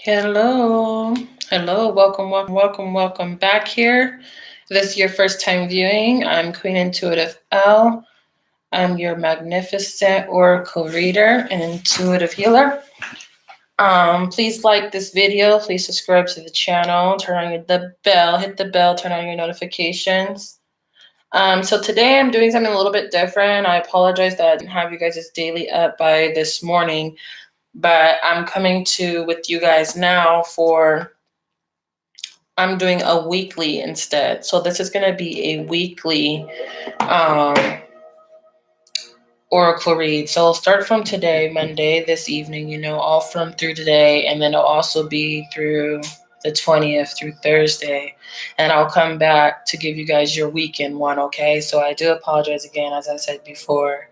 Hello. Hello. Welcome back here. If this is your first time viewing, I'm QueenIntuitiveElle. I'm your magnificent oracle reader and intuitive healer. Please like this video. Please subscribe to the channel. Turn on the bell. Hit the bell. Turn on your notifications. So today I'm doing something a little bit different. I apologize that I didn't have you guys' daily up by this morning, but I'm coming to with you guys now for I'm doing a weekly instead. So this is going to be a weekly um, oracle read. So I'll start from today, Monday, this evening, all from through today. And then it'll also be through the 20th through Thursday. And I'll come back to give you guys your weekend one, okay? So I do apologize again, as I said before.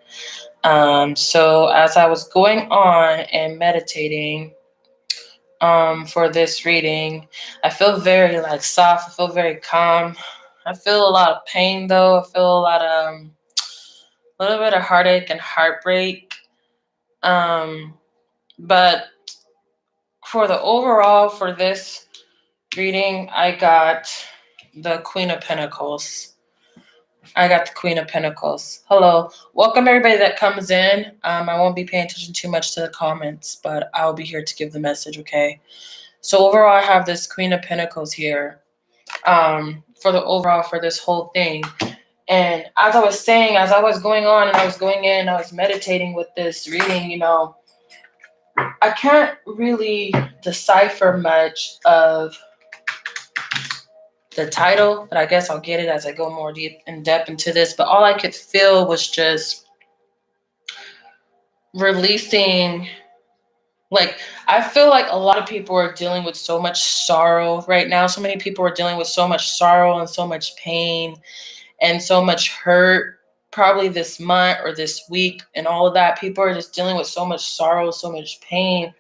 So as I was going on and meditating, for this reading, I feel very soft. I feel very calm. I feel a lot of pain though. I feel a little bit of heartache and heartbreak. But for the overall for this reading, I got the Queen of Pentacles. Hello. Welcome everybody that comes in. I won't be paying attention too much to the comments, but I'll be here to give the message, okay? So overall, I have this Queen of Pentacles here for the overall for this whole thing. And as I was saying, as I was going on and I was going in, I was meditating with this reading, I can't really decipher much of the title, but I guess I'll get it as I go more deep in depth into this. But all I could feel was just releasing. I feel like a lot of people are dealing with so much sorrow right now. So many people are dealing with so much sorrow and so much pain and so much hurt, probably this month or this week and all of that. People are just dealing with so much sorrow, so much pain.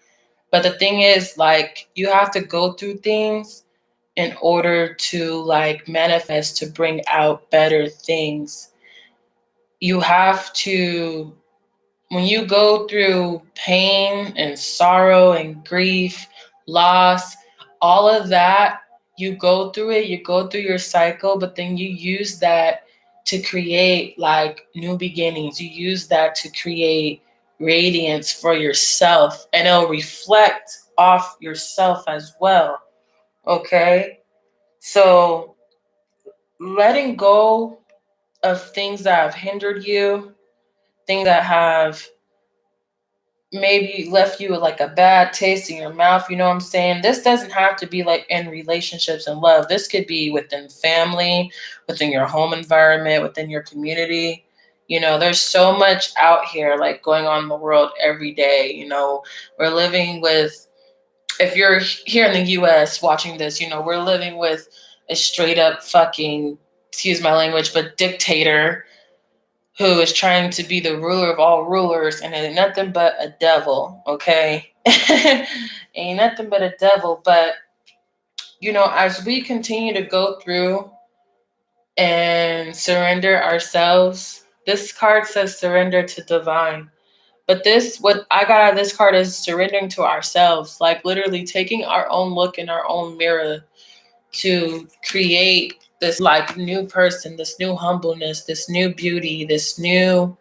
But the thing is, you have to go through things in order to manifest, to bring out better things. You have to, when you go through pain and sorrow and grief, loss, all of that, you go through it, you go through your cycle, but then you use that to create new beginnings. You use that to create radiance for yourself, and it'll reflect off yourself as well. Okay? So letting go of things that have hindered you, things that have maybe left you with a bad taste in your mouth, you know what I'm saying? This doesn't have to be in relationships and love. This could be within family, within your home environment, within your community. There's so much out here going on in the world every day. We're living with, if you're here in the US watching this, we're living with a straight up fucking, excuse my language, but dictator who is trying to be the ruler of all rulers, and ain't nothing but a devil, okay? Ain't nothing but a devil. But, as we continue to go through and surrender ourselves, this card says surrender to divine. But what I got out of this card is surrendering to ourselves, literally taking our own look in our own mirror to create this new person, this new humbleness, this new beauty, this new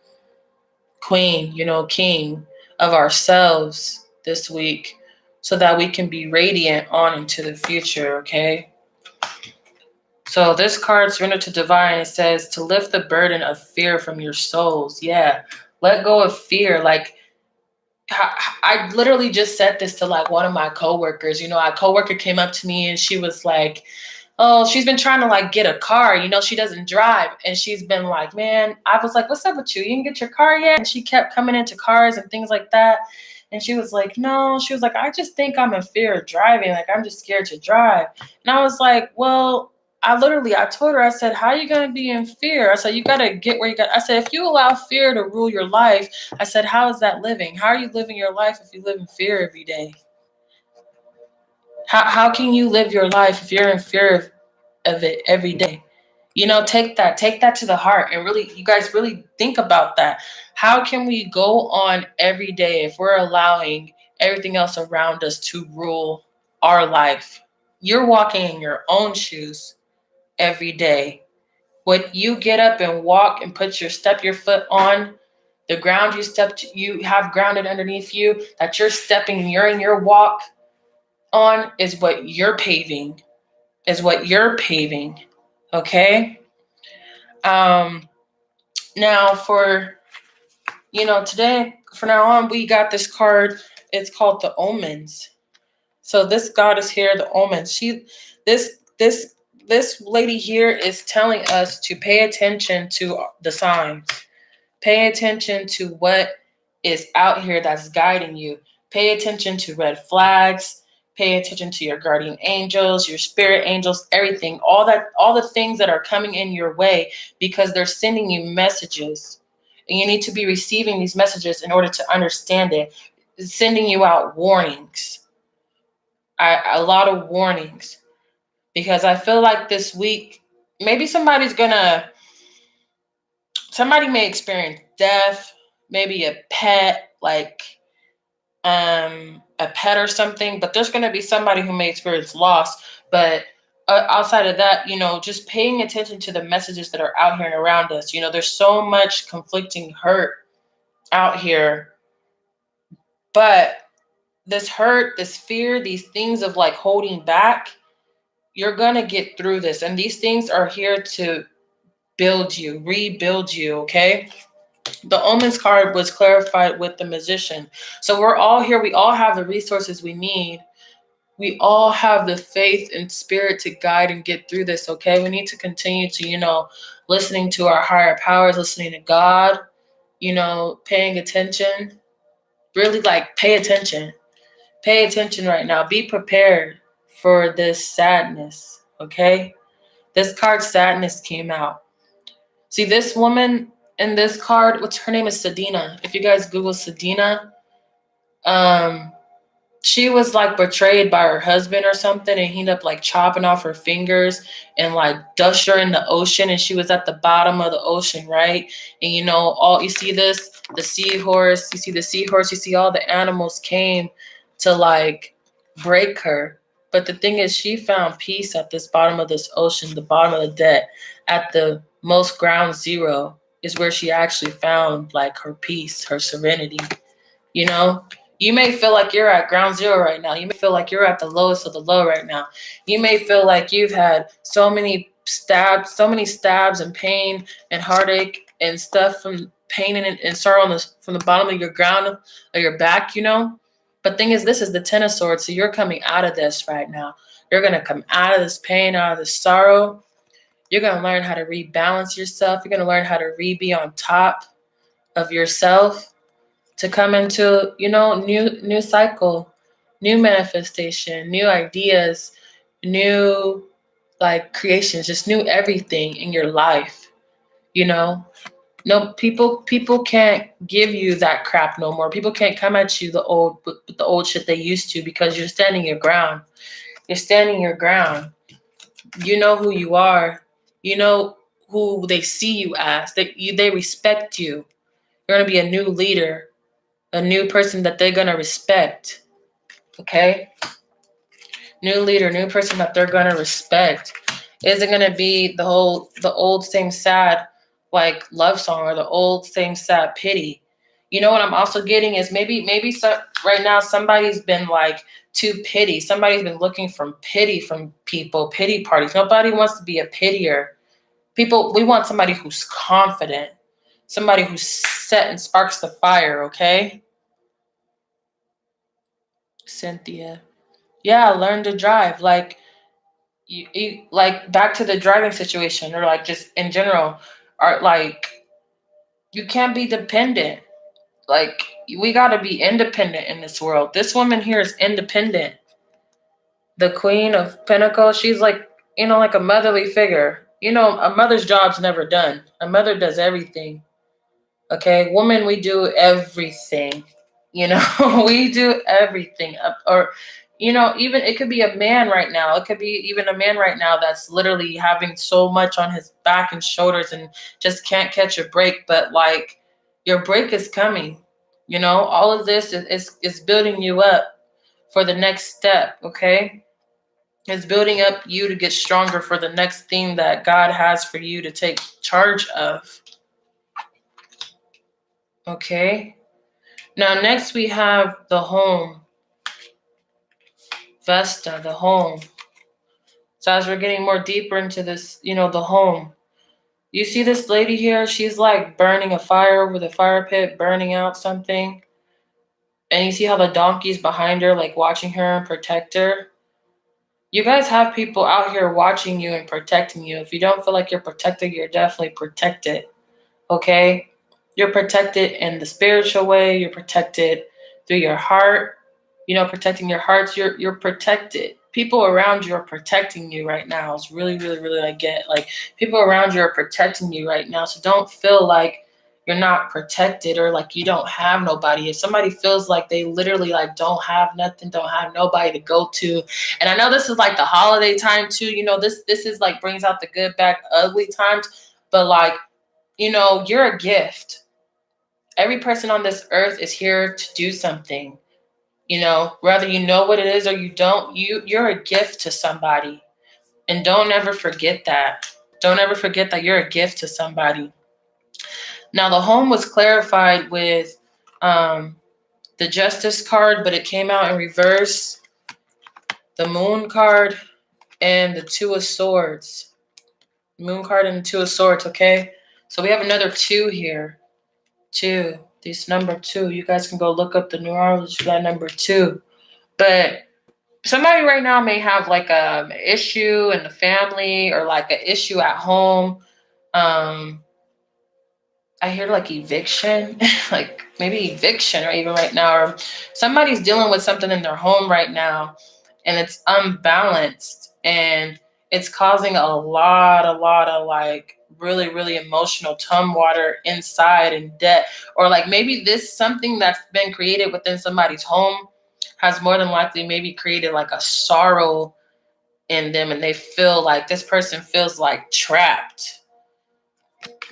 queen, king of ourselves this week, so that we can be radiant on into the future, okay? So this card, Surrender to Divine, it says to lift the burden of fear from your souls. Yeah, let go of fear. I literally just said this to one of my coworkers. A coworker came up to me and she was like, oh, she's been trying to get a car. She doesn't drive. And she's been like, man, I was like, what's up with you? You didn't get your car yet? And she kept coming into cars and things like that. And she was like, no, she was like, I just think I'm in fear of driving. I'm just scared to drive. And I was like, well, I told her, I said, how are you going to be in fear? I said, you got to get where you got. I said, if you allow fear to rule your life, I said, how is that living? How are you living your life if you live in fear every day? How can you live your life if you're in fear of it every day? Take that to the heart and really, you guys really think about that. How can we go on every day if we're allowing everything else around us to rule our life. You're walking in your own shoes every day. What you get up and walk and step your foot on, the ground you have grounded underneath you, that you're stepping, you're in your walk on, is what you're paving. Is what you're paving. Okay? Now today, from now on, we got this card. It's called the Omens. So this goddess here, the Omens, this this this lady here is telling us to pay attention to the signs. Pay attention to what is out here that's guiding you. Pay attention to red flags. Pay attention to your guardian angels, your spirit angels, everything, all the things that are coming in your way, because they're sending you messages. And you need to be receiving these messages in order to understand it. It's sending you out warnings. A lot of warnings. Because I feel like this week, maybe somebody may experience death, maybe a pet, like a pet or something, but there's going to be somebody who may experience loss. But outside of that, just paying attention to the messages that are out here and around us. There's so much conflicting hurt out here, but this hurt, this fear, these things of like holding back, you're going to get through this. And these things are here to build you, rebuild you, okay? The Omens card was clarified with the Magician. So we're all here. We all have the resources we need. We all have the faith and spirit to guide and get through this, okay? We need to continue to, listening to our higher powers, listening to God, paying attention. Really, like, pay attention. Pay attention right now. Be prepared for this sadness, okay? This card, sadness, came out. See, this woman in this card, her name is Sedina. If you guys Google Sedina, she was like betrayed by her husband or something, and he ended up like chopping off her fingers and like dushed her in the ocean, and she was at the bottom of the ocean, right? And all you see the seahorse, you see all the animals came to like break her. But the thing is, she found peace at this bottom of this ocean, the bottom of the depth, at the most ground zero is where she actually found like her peace, her serenity. You may feel like you're at ground zero right now. You may feel like you're at the lowest of the low right now. You may feel like you've had so many stabs and pain and heartache and stuff from pain and sorrow from the bottom of your ground of your back, But thing is, this is the Ten of Swords, so you're coming out of this right now. You're going to come out of this pain, out of this sorrow. You're going to learn how to rebalance yourself. You're going to learn how to be on top of yourself, to come into, new cycle, new manifestation, new ideas, new like creations, just new everything in your life. No, people can't give you that crap no more. People can't come at you with the old shit they used to, because you're standing your ground. You're standing your ground. You know who you are. You know who they see you as. They respect you. You're going to be a new leader, a new person that they're going to respect. Okay? New leader, new person that they're going to respect. Isn't going to be the old same sad like love song, or the old same sad pity. What I'm also getting is maybe right now somebody's been like too pity. Somebody's been looking for pity from people, pity parties. Nobody wants to be a pitier. We want somebody who's confident, somebody who's set and sparks the fire, okay? Cynthia. Yeah, learn to drive. Like, you like back to the driving situation, or like just in general, are like, you can't be dependent. Like, we got to be independent in this world. This woman here is independent. The Queen of Pentacles, she's like, like a motherly figure. A mother's job's never done. A mother does everything. Okay, woman, we do everything. We do everything. Or, even it could be a man right now. It could be even a man right now that's literally having so much on his back and shoulders and just can't catch a break. But like, your break is coming. All of this is building you up for the next step, okay? It's building up you to get stronger for the next thing that God has for you to take charge of. Okay? Now, next we have the home. Vesta, the home. So as we're getting more deeper into this, the home. You see this lady here? She's like burning a fire over the fire pit, burning out something. And you see how the donkey's behind her, like watching her and protect her? You guys have people out here watching you and protecting you. If you don't feel like you're protected, you're definitely protected. Okay? You're protected in the spiritual way. You're protected through your heart. Protecting your hearts. You're protected. People around you are protecting you right now. It's really, really, really like people around you are protecting you right now. So don't feel like you're not protected or like you don't have nobody. If somebody feels like they literally like don't have nothing, don't have nobody to go to. And I know this is like the holiday time too. This is like brings out the good, bad, ugly times. But like, you're a gift. Every person on this earth is here to do something. Whether you know what it is or you don't, you're a gift to somebody. And don't ever forget that. Don't ever forget that you're a gift to somebody. Now, the home was clarified with the Justice card, but it came out in reverse. The Moon card and the Two of Swords. Moon card and the Two of Swords, okay? So we have another 2 here. 2. This number 2. You guys can go look up the numerology for that number 2. But somebody right now may have like a issue in the family or like an issue at home. I hear like eviction, like maybe eviction, or even right now, or somebody's dealing with something in their home right now, and it's unbalanced, and it's causing a lot of like really, really emotional tumwater inside and debt, or like maybe this something that's been created within somebody's home has more than likely maybe created like a sorrow in them, and they feel like this person feels like trapped.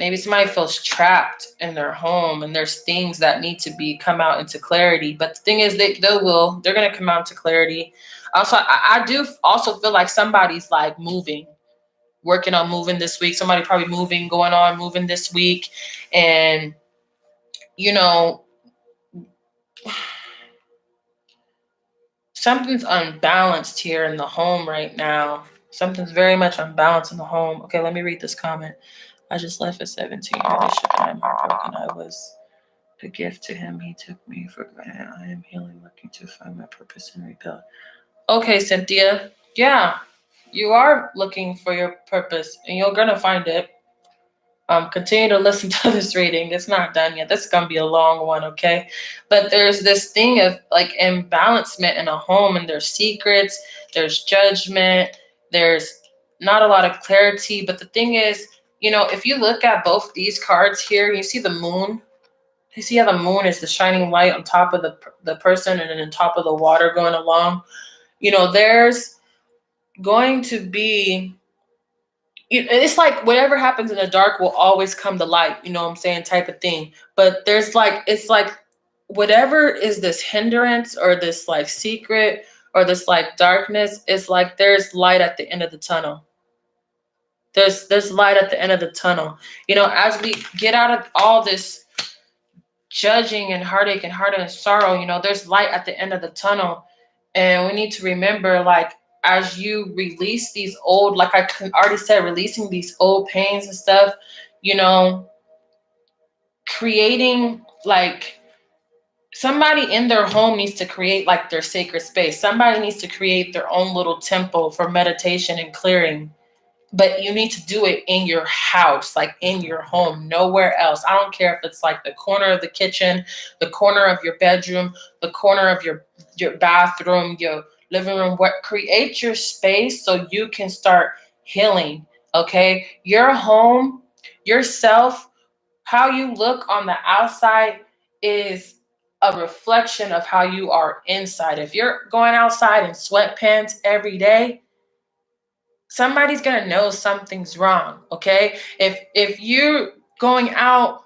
Maybe somebody feels trapped in their home and there's things that need to come out into clarity. But the thing is, they're going to come out into clarity. Also, I do also feel like somebody's like working on moving this week. Somebody probably moving this week. And, something's unbalanced here in the home right now. Something's very much unbalanced in the home. Okay, let me read this comment. I just left at 17. Bishop and I'm heartbroken. I was a gift to him. He took me for granted. I am healing, looking to find my purpose and rebuild. Okay, Cynthia. Yeah, you are looking for your purpose and you're going to find it. Continue to listen to this reading. It's not done yet. This is going to be a long one, okay? But there's this thing of like imbalancement in a home, and there's secrets, there's judgment, there's not a lot of clarity. But the thing is, if you look at both these cards here, you see the moon. You see how the moon is the shining light on top of the person and then on top of the water going along. There's going to be, it's like whatever happens in the dark will always come to light, you know what I'm saying, type of thing. But it's like whatever is this hindrance or this like secret or this like darkness, it's like there's light at the end of the tunnel. There's light at the end of the tunnel. As we get out of all this judging and heartache and sorrow, there's light at the end of the tunnel. And we need to remember, like, as you release these old, like I already said, releasing these old pains and stuff, creating like somebody in their home needs to create like their sacred space. Somebody needs to create their own little temple for meditation and clearing. But you need to do it in your house, like in your home, nowhere else. I don't care if it's like the corner of the kitchen, the corner of your bedroom, the corner of your bathroom, your living room. Create your space so you can start healing, okay? Your home, yourself, how you look on the outside is a reflection of how you are inside. If you're going outside in sweatpants every day, somebody's gonna know something's wrong, okay? If you're going out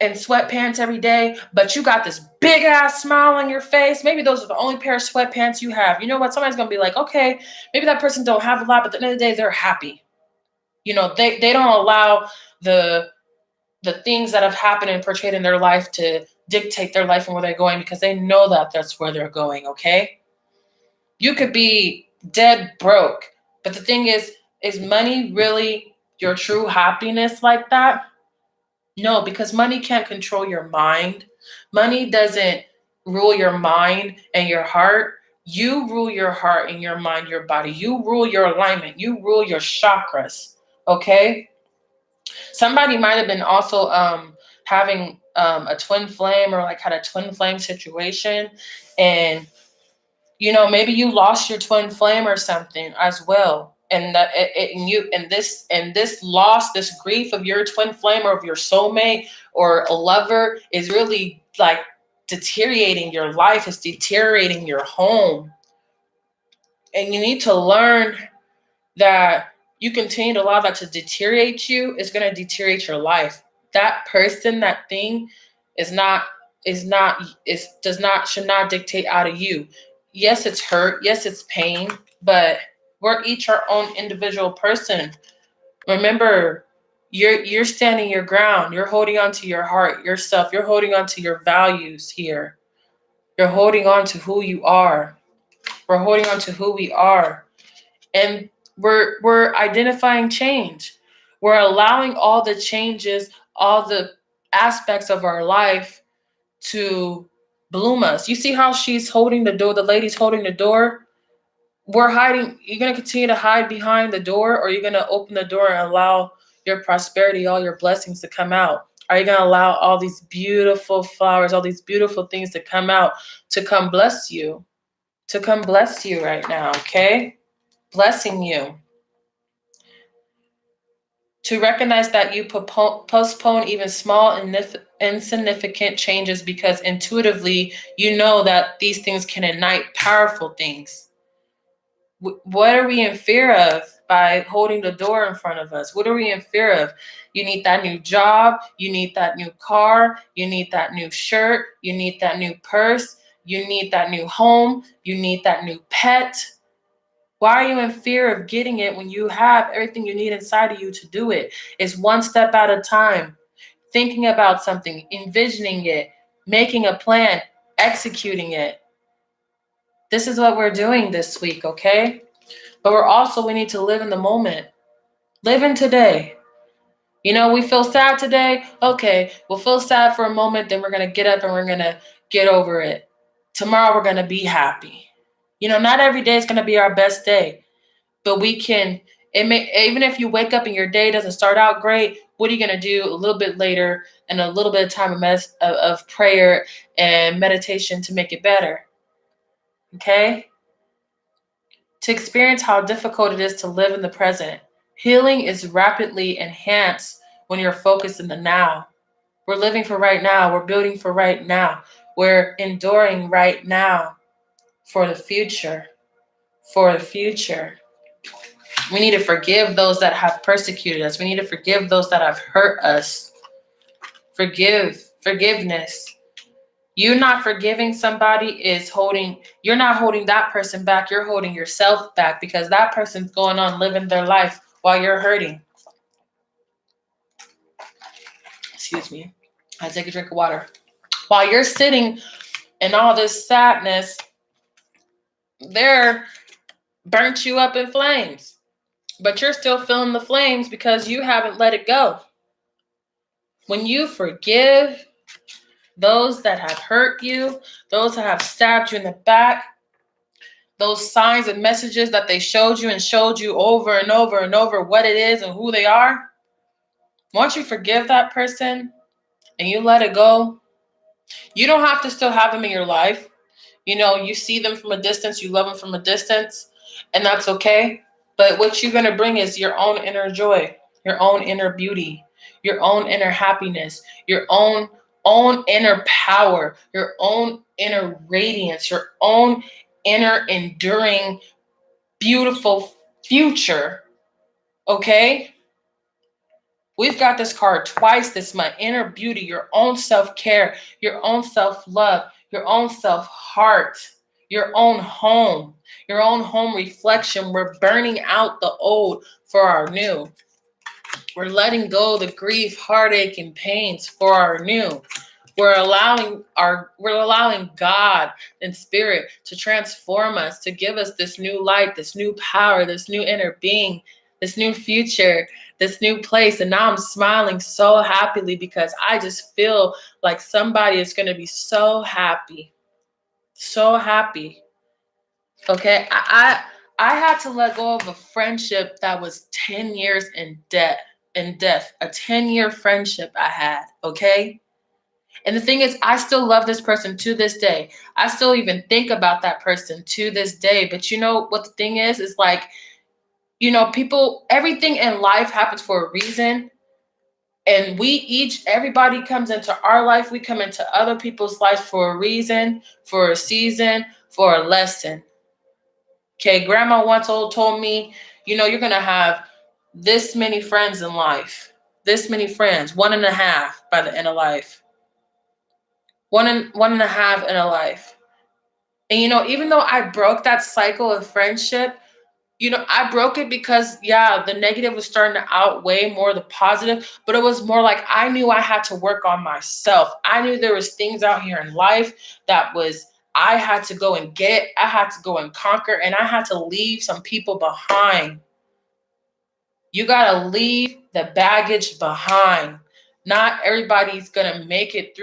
in sweatpants every day, but you got this big ass smile on your face. Maybe those are the only pair of sweatpants you have. You know what? Somebody's gonna be like, okay, maybe that person don't have a lot, but at the end of the day, they're happy. They don't allow the things that have happened and portrayed in their life to dictate their life and where they're going, because they know that that's where they're going. Okay, you could be dead broke, but the thing is money really your true happiness like that? No, because money can't control your mind. Money doesn't rule your mind and your heart. You rule your heart and your mind, your body. You rule your alignment. You rule your chakras. Okay? Somebody might have been also having a twin flame, or like had a twin flame situation, and maybe you lost your twin flame or something as well, and that this loss, this grief of your twin flame or of your soulmate or a lover is really like deteriorating your life. It's deteriorating your home, and you need to learn that you continue to allow that to deteriorate you, is going to deteriorate your life. That person, that thing should not dictate out of you. Yes, it's hurt. Yes, it's pain, but we're each our own individual person. Remember, you're standing your ground. You're holding on to your heart, yourself. You're holding on to your values here. You're holding on to who you are. We're holding on to who we are. And we're identifying change. We're allowing all the changes, all the aspects of our life to bloom us. You see how she's holding the door, the lady's holding the door? We're hiding. You're going to continue to hide behind the door, or you're going to open the door and allow your prosperity, all your blessings to come out? Are you going to allow all these beautiful flowers, all these beautiful things to come out, to come bless you, right now, okay? Blessing you. To recognize that you postpone even small and insignificant changes because intuitively you know that these things can ignite powerful things. What are we in fear of by holding the door in front of us? What are we in fear of? You need that new job. You need that new car. You need that new shirt. You need that new purse. You need that new home. You need that new pet. Why are you in fear of getting it when you have everything you need inside of you to do it? It's one step at a time. Thinking about something, envisioning it, making a plan, executing it. This is what we're doing this week, okay? But we need to live in the moment. Live in today. We feel sad today. Okay, we'll feel sad for a moment, then we're going to get up and we're going to get over it. Tomorrow we're going to be happy. Not every day is going to be our best day. But even if you wake up and your day doesn't start out great, what are you going to do a little bit later and a little bit of time of prayer and meditation to make it better? Okay? To experience how difficult it is to live in the present. Healing is rapidly enhanced when you're focused in the now. We're living for right now. We're building for right now. We're enduring right now for the future. For the future. We need to forgive those that have persecuted us. We need to forgive those that have hurt us. Forgiveness. You not forgiving somebody you're not holding that person back. You're holding yourself back because that person's going on living their life while you're hurting. Excuse me. I take a drink of water. While you're sitting in all this sadness, they're burnt you up in flames. But you're still feeling the flames because you haven't let it go. When you forgive those that have hurt you, those that have stabbed you in the back, those signs and messages that they showed you over and over and over what it is and who they are, once you forgive that person and you let it go, you don't have to still have them in your life. You see them from a distance, you love them from a distance, and that's okay. But what you're going to bring is your own inner joy, your own inner beauty, your own inner happiness, your own inner power, your own inner radiance, your own inner enduring, beautiful future. Okay? We've got this card twice this month. Inner beauty, your own self-care, your own self-love, your own self-heart, your own home reflection. We're burning out the old for our new. We're letting go the grief, heartache, and pains for our new. We're allowing God and spirit to transform us, to give us this new light, this new power, this new inner being, this new future, this new place. And now I'm smiling so happily because I just feel like somebody is going to be so happy. So happy. Okay. I had to let go of a friendship that was 10 years in debt, a 10-year friendship I had. Okay. And the thing is, I still love this person to this day. I still even think about that person to this day. But you know what the thing is like, people, everything in life happens for a reason. And everybody comes into our life. We come into other people's life for a reason, for a season, for a lesson. Okay, grandma once told me, you're going to have this many friends in life. This many friends, 1.5 by the end of life. One and a half in a life. And even though I broke that cycle of friendship, I broke it because the negative was starting to outweigh more the positive, but it was more like I knew I had to work on myself. I knew there was things out here in life that I had to go and get, I had to go and conquer, and I had to leave some people behind. You got to leave the baggage behind. Not everybody's going to make it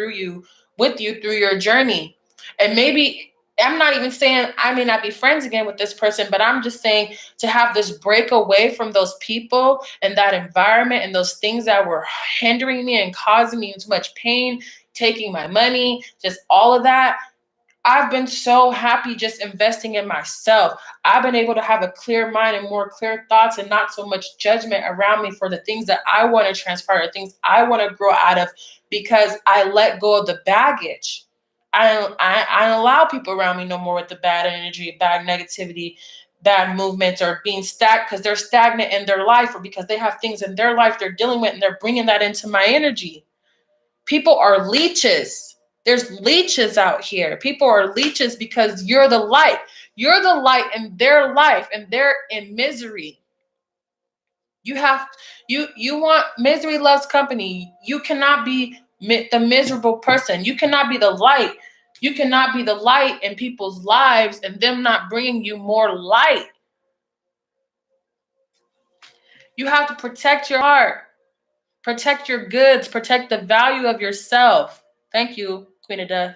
with you through your journey. And maybe I'm not even saying I may not be friends again with this person, but I'm just saying to have this break away from those people and that environment and those things that were hindering me and causing me too much pain, taking my money, just all of that. I've been so happy just investing in myself. I've been able to have a clear mind and more clear thoughts and not so much judgment around me for the things that I want to transfer, the things I want to grow out of, because I let go of the baggage. I don't allow people around me no more with the bad energy, bad negativity, bad movements, or being stagnant because they're stagnant in their life, or because they have things in their life they're dealing with and they're bringing that into my energy. People are leeches. There's leeches out here. People are leeches because you're the light. You're the light in their life, and they're in misery. You want misery loves company. You cannot be the miserable person. You cannot be the light. You cannot be the light in people's lives and them not bringing you more light. You have to protect your heart, protect your goods, protect the value of yourself. Thank you, Queen of Death.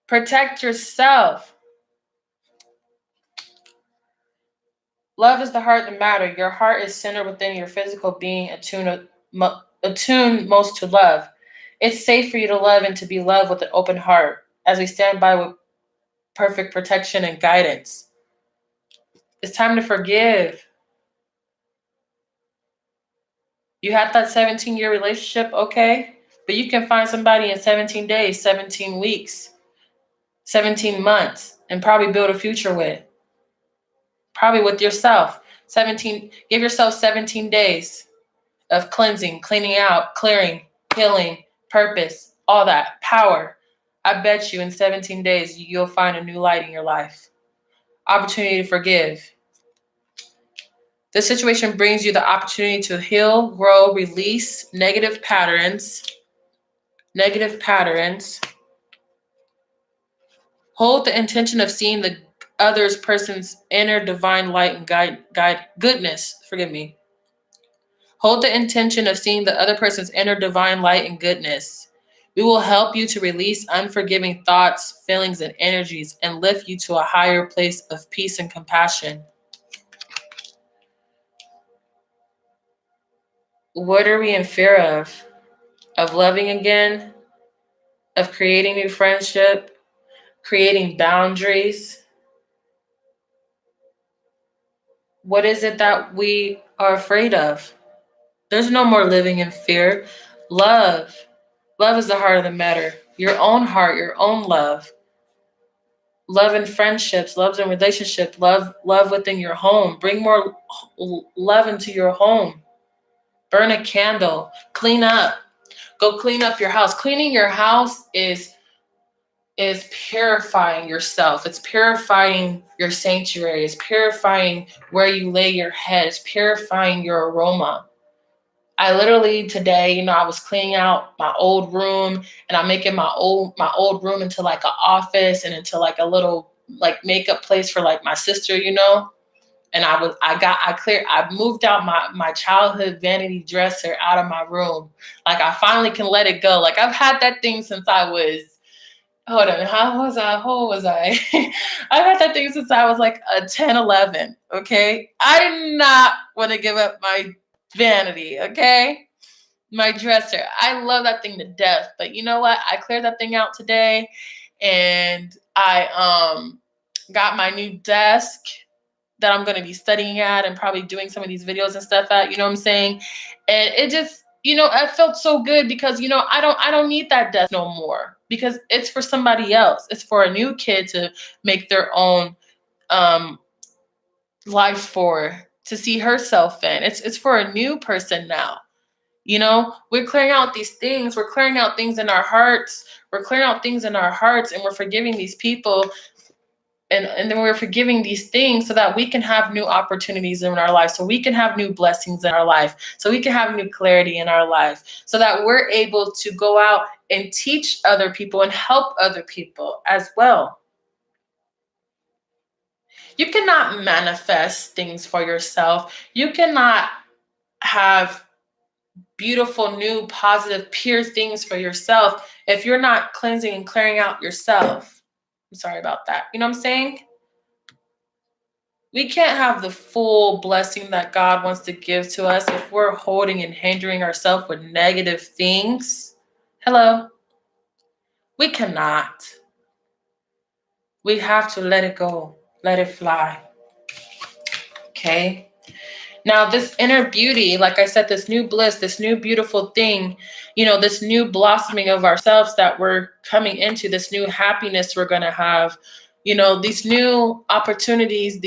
Protect yourself. Love is the heart that matters. Your heart is centered within your physical being, attuned most to love. It's safe for you to love and to be loved with an open heart as we stand by with perfect protection and guidance. It's time to forgive. You had that 17-year relationship, okay? But you can find somebody in 17 days, 17 weeks, 17 months, and probably build a future with. Probably with yourself. Give yourself 17 days of cleansing, cleaning out, clearing, healing, purpose, all that, power. I bet you in 17 days, you'll find a new light in your life. Opportunity to forgive. This situation brings you the opportunity to heal, grow, release negative patterns. Hold the intention of seeing the other person's inner divine light and goodness. Hold the intention of seeing the other person's inner divine light and goodness. We will help you to release unforgiving thoughts, feelings, and energies and lift you to a higher place of peace and compassion. What are we in fear of? Of loving again? Of creating new friendship? Creating boundaries? What is it that we are afraid of? There's no more living in fear. Love. Love is the heart of the matter. Your own heart, your own love. Love in friendships, love in relationships, love within your home. Bring more love into your home. burn a candle, clean up, go clean up your house. Cleaning your house is purifying yourself. It's purifying your sanctuary. It's purifying where you lay your head. It's purifying your aroma. I literally today, I was cleaning out my old room, and I'm making my old room into like an office and into like a little like makeup place for like my sister. And I moved out my childhood vanity dresser out of my room. Like I finally can let it go. Like I've had that thing since I was, hold on, how old was I? I've had that thing since I was like a 10, 11, okay? I do not want to give up my vanity, okay? My dresser. I love that thing to death. But you know what? I cleared that thing out today, and I got my new desk that I'm going to be studying at and probably doing some of these videos and stuff at, you know what I'm saying? And it just, I felt so good because, I don't need that desk no more because it's for somebody else. It's for a new kid to make their own life to see herself in. It's for a new person now. We're clearing out these things. We're clearing out things in our hearts. We're clearing out things in our hearts, and we're forgiving these people. And then we're forgiving these things so that we can have new opportunities in our life, so we can have new blessings in our life, so we can have new clarity in our life, so that we're able to go out and teach other people and help other people as well. You cannot manifest things for yourself. You cannot have beautiful, new, positive, pure things for yourself if you're not cleansing and clearing out yourself. I'm sorry about that. You know what I'm saying? We can't have the full blessing that God wants to give to us if we're holding and hindering ourselves with negative things. Hello? We cannot. We have to let it go. Let it fly. Okay? Now, this inner beauty, like I said, this new bliss, this new beautiful thing, this new blossoming of ourselves that we're coming into, this new happiness we're going to have, these new opportunities,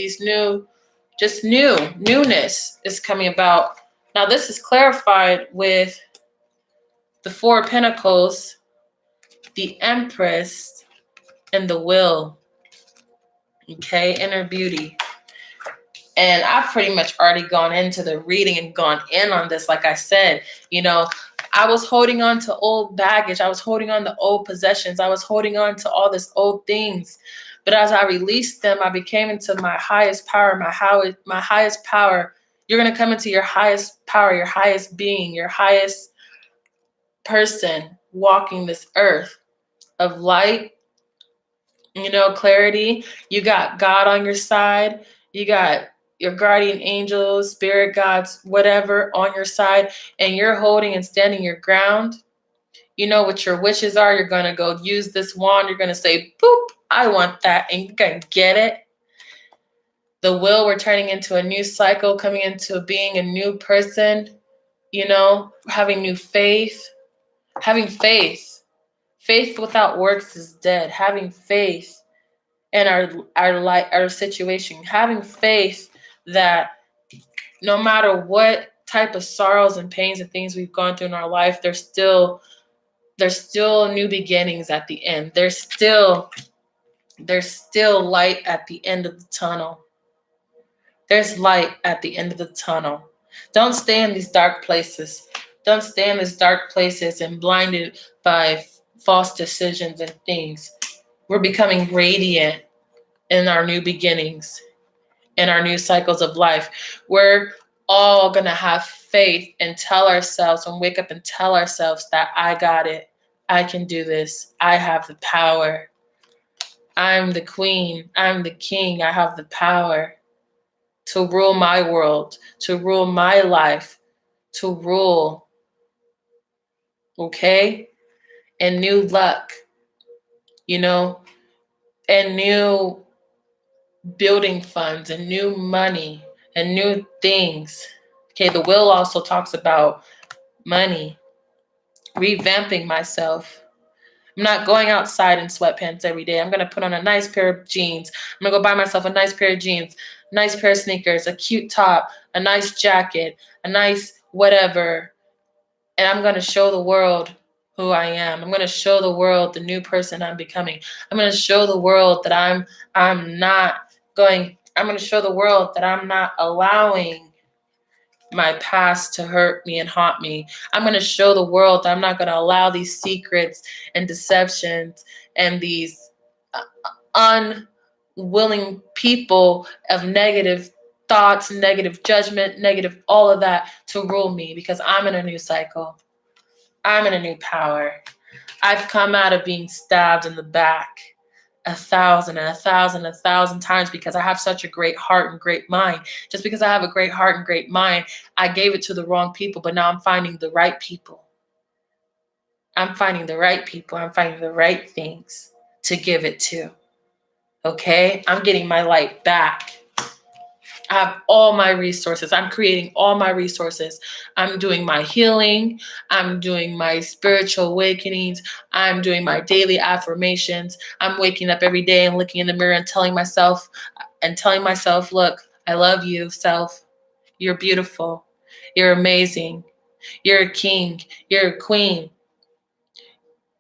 newness is coming about. Now, this is clarified with the Four of Pentacles, the Empress, and the Will. Okay, inner beauty. And I've pretty much already gone into the reading and gone in on this. Like I said, I was holding on to old baggage. I was holding on to old possessions. I was holding on to all this old things. But as I released them, I became into my highest power, my highest power. You're going to come into your highest power, your highest being, your highest person walking this earth of light, clarity. You got God on your side. You got your guardian angels, spirit guides, whatever on your side, and you're holding and standing your ground. You know what your wishes are. You're going to go use this wand. You're going to say, boop, I want that. And you're going to get it. The Will, we're turning into a new cycle, coming into being a new person, having new faith. Having faith. Faith without works is dead. Having faith in our situation. Having faith that no matter what type of sorrows and pains and things we've gone through in our life, there's still new beginnings at the end. There's still light at the end of the tunnel. There's light at the end of the tunnel. Don't stay in these dark places. Don't stay in these dark places and blinded by false decisions and things. We're becoming radiant in our new beginnings, in our new cycles of life. We're all going to have faith and tell ourselves and wake up and tell ourselves that I got it. I can do this. I have the power. I'm the queen. I'm the king. I have the power to rule my world, to rule my life, to rule. Okay? And new luck, and new building funds and new money and new things. Okay, the Will also talks about money, revamping myself. I'm not going outside in sweatpants every day. I'm going to put on a nice pair of jeans. I'm going to go buy myself a nice pair of jeans, nice pair of sneakers, a cute top, a nice jacket, a nice whatever. And I'm going to show the world who I am. I'm going to show the world the new person I'm becoming. I'm going to show the world that I'm going to show the world that I'm not allowing my past to hurt me and haunt me. I'm going to show the world that I'm not going to allow these secrets and deceptions and these unwilling people of negative thoughts, negative judgment, negative all of that to rule me, because I'm in a new cycle. I'm in a new power. I've come out of being stabbed in the back 1,000 and 1,000, 1,000 times because I have such a great heart and great mind. Just because I have a great heart and great mind, I gave it to the wrong people, but now I'm finding the right people. I'm finding the right people. I'm finding the right things to give it to. Okay? I'm getting my light back. I have all my resources. I'm creating all my resources. I'm doing my healing. I'm doing my spiritual awakenings. I'm doing my daily affirmations. I'm waking up every day and looking in the mirror and telling myself, look, I love you, self. You're beautiful. You're amazing. You're a king. You're a queen.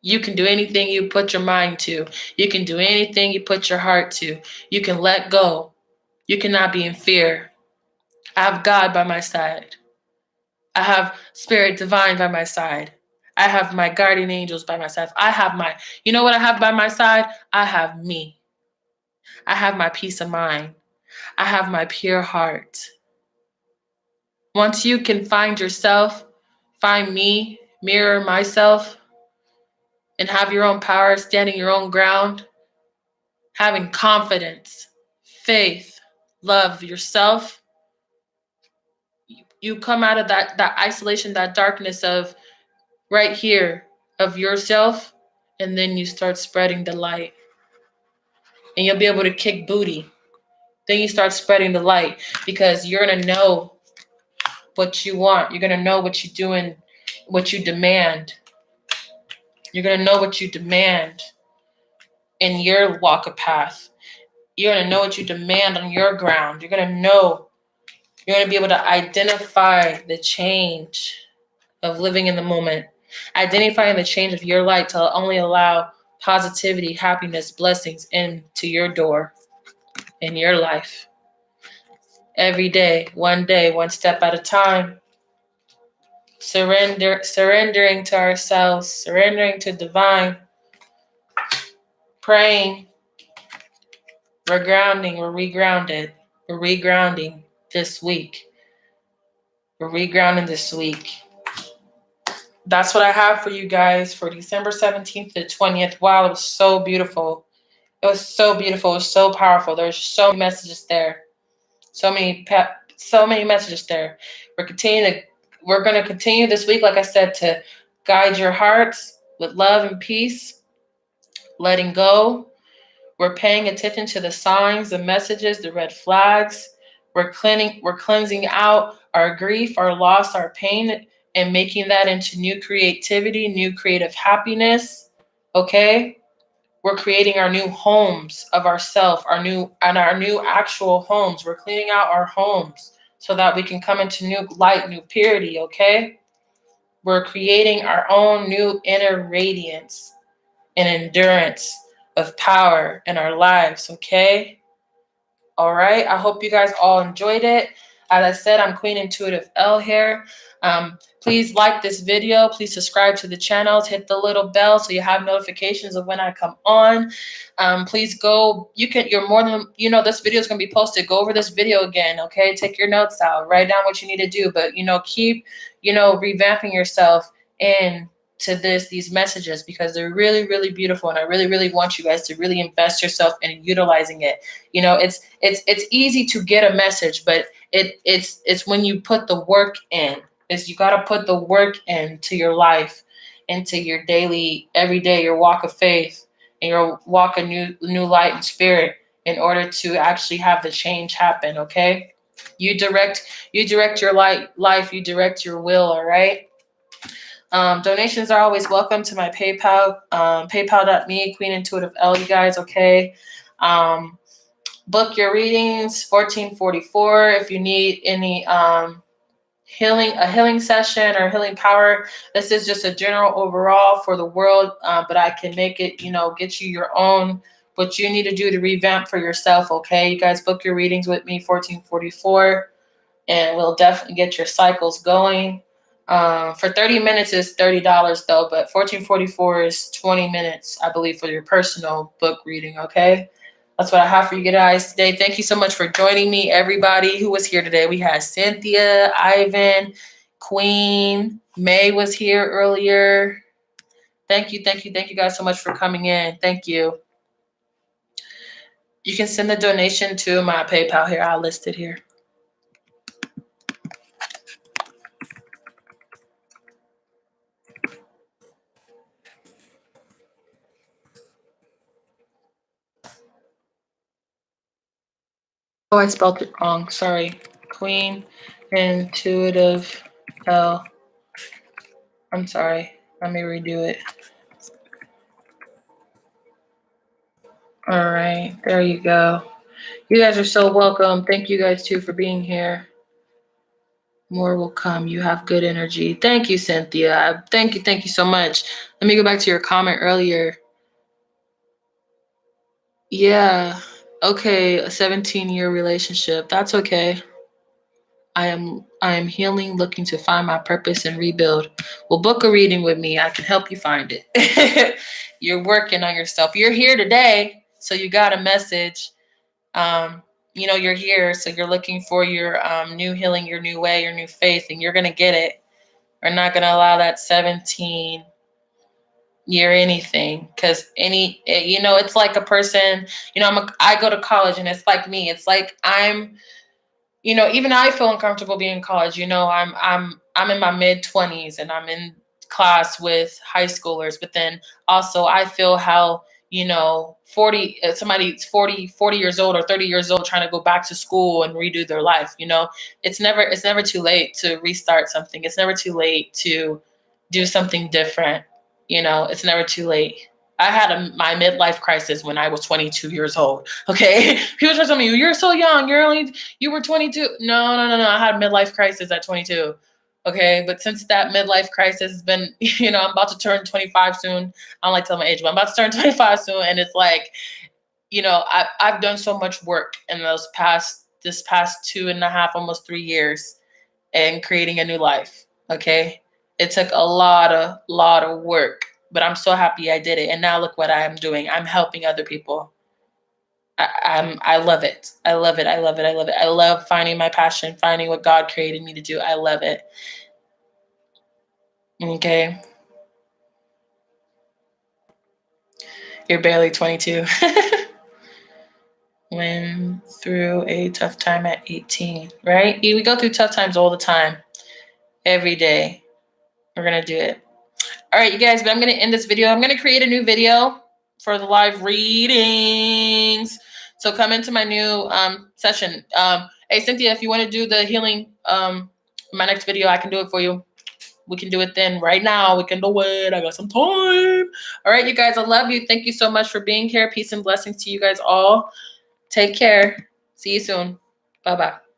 You can do anything you put your mind to. You can do anything you put your heart to. You can let go. You cannot be in fear. I have God by my side. I have Spirit Divine by my side. I have my guardian angels by my side. You know what I have by my side? I have me. I have my peace of mind. I have my pure heart. Once you can find yourself, find me, mirror myself, and have your own power, standing your own ground, having confidence, faith, love yourself, you come out of that isolation, that darkness of right here of yourself, and then you start spreading the light. And you'll be able to kick booty. Then you start spreading the light because you're going to know what you want. You're going to know what you're doing, what you demand. You're going to know what you demand in your walk of path. You're going to know what you demand on your ground. You're going to be able to identify the change of living in the moment, identifying the change of your light to only allow positivity, happiness, blessings into your door, in your life. Every day, one step at a time. Surrendering to ourselves, surrendering to divine, praying. We're grounding, we're regrounded. We're regrounding this week. We're regrounding this week. That's what I have for you guys for December 17th to 20th. Wow, it was so beautiful. It was so beautiful. It was so powerful. There's so many messages there. So many messages there. We're going to continue this week, like I said, to guide your hearts with love and peace, letting go. We're paying attention to the signs, the messages, the red flags. We're cleansing out our grief, our loss, our pain, and making that into new creativity, new creative happiness. Okay? We're creating our new homes of ourself, our new actual homes. We're cleaning out our homes so that we can come into new light, new purity, okay? We're creating our own new inner radiance and endurance of power in our lives, okay? All right. I hope you guys all enjoyed it. As I said, I'm QueenIntuitiveElle here. Please like this video. Please subscribe to the channels. Hit the little bell so you have notifications of when I come on. Please go. You're more than, this video is going to be posted. Go over this video again. Okay. Take your notes out. Write down what you need to do. But, keep, revamping yourself in to these messages, because they're really, really beautiful, and I really, really want you guys to really invest yourself in utilizing it. It's easy to get a message, but it's when you put the work in. You got to put the work into your life, into your daily, everyday, your walk of faith, and your walk of new light and spirit, in order to actually have the change happen. Okay, you direct your life, you direct your will. All right. Donations are always welcome to my PayPal, paypal.me, QueenIntuitiveElle, you guys, okay? Book your readings, 1444. If you need any a healing session or healing power. This is just a general overall for the world, but I can make it, get you your own, what you need to do to revamp for yourself. Okay, you guys book your readings with me, 1444, and we'll definitely get your cycles going. For 30 minutes is $30 though, but 1444 is 20 minutes, I believe, for your personal book reading. Okay. That's what I have for you guys today. Thank you so much for joining me, everybody who was here today. We had Cynthia, Ivan, Queen, May was here earlier. Thank you guys so much for coming in. Thank you. You can send the donation to my PayPal here. I'll list it here. Oh, I spelled it wrong. Sorry. Queen Intuitive L. I'm sorry. Let me redo it. All right. There you go. You guys are so welcome. Thank you guys too for being here. More will come. You have good energy. Thank you, Cynthia. Thank you so much. Let me go back to your comment earlier. Yeah. Okay, a 17-year relationship. That's okay. I am healing, looking to find my purpose and rebuild. Well, book a reading with me. I can help you find it. You're working on yourself. You're here today, so you got a message. You're here, so you're looking for your new healing, your new way, your new faith, and you're gonna get it. We're not gonna allow that 17-year anything, because it's like a person. I go to college, and it's like me. It's like even I feel uncomfortable being in college. I'm in my mid-20s and I'm in class with high schoolers, but then also I feel how 40 years old or 30 years old trying to go back to school and redo their life. It's never too late to restart something. It's never too late to do something different. It's never too late. I had my midlife crisis when I was 22 years old. Okay. People try to tell me, you're so young. You were 22. No. I had a midlife crisis at 22. Okay. But since that midlife crisis has been, I'm about to turn 25 soon. I don't like to tell my age, but I'm about to turn 25 soon. And it's like, I've done so much work in this past 2.5, almost 3 years, and creating a new life. Okay. It took a lot of work, but I'm so happy I did it. And now look what I am doing. I'm helping other people. I love it. I love it. I love it. I love it. I love finding my passion, finding what God created me to do. I love it. Okay. You're barely 22. Went through a tough time at 18, right? We go through tough times all the time, every day. We're going to do it. All right, you guys, but I'm going to end this video. I'm going to create a new video for the live readings. So come into my new session. Hey, Cynthia, if you want to do the healing, my next video, I can do it for you. We can do it then. Right now, we can do it. I got some time. All right, you guys, I love you. Thank you so much for being here. Peace and blessings to you guys all. Take care. See you soon. Bye-bye.